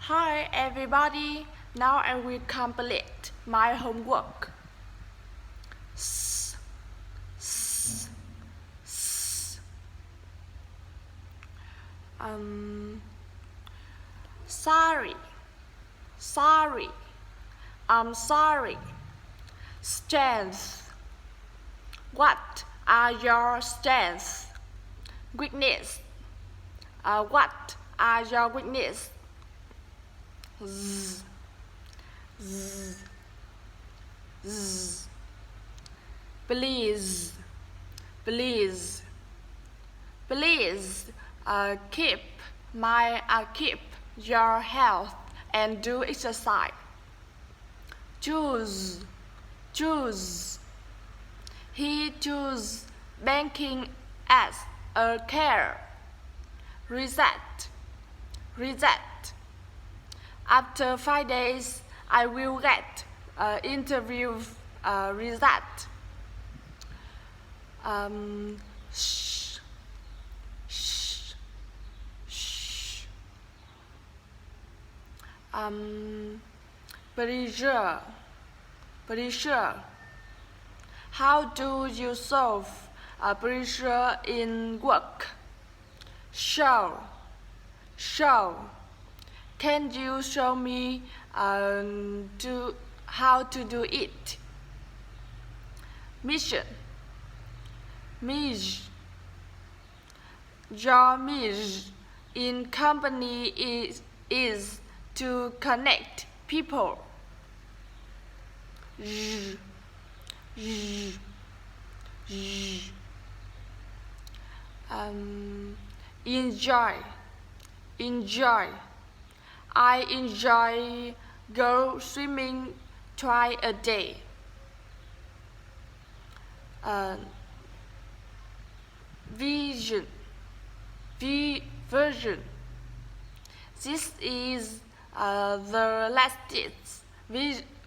Hi everybody, now I will complete my homework. S, s, s. Sorry, sorry, I'm sorry. Strength. What are your strengths? Weakness. What are your weaknesses? Z, z, z. Please, please, please keep your health and do exercise. Choose, choose. He chose banking as a career. Reset, reset. After 5 days, I will get interview result. Shh, shh, shh. Pressure, pressure. How do you solve pressure in work? Show. Can you show me how to do it? Mission. Your mission in company is to connect people. Enjoy. I enjoy go swimming twice a day. Version. This is the latest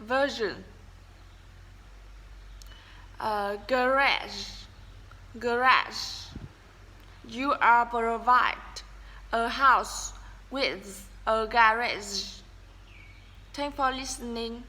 version. Garage. You are provided a house with a garage. Thanks for listening.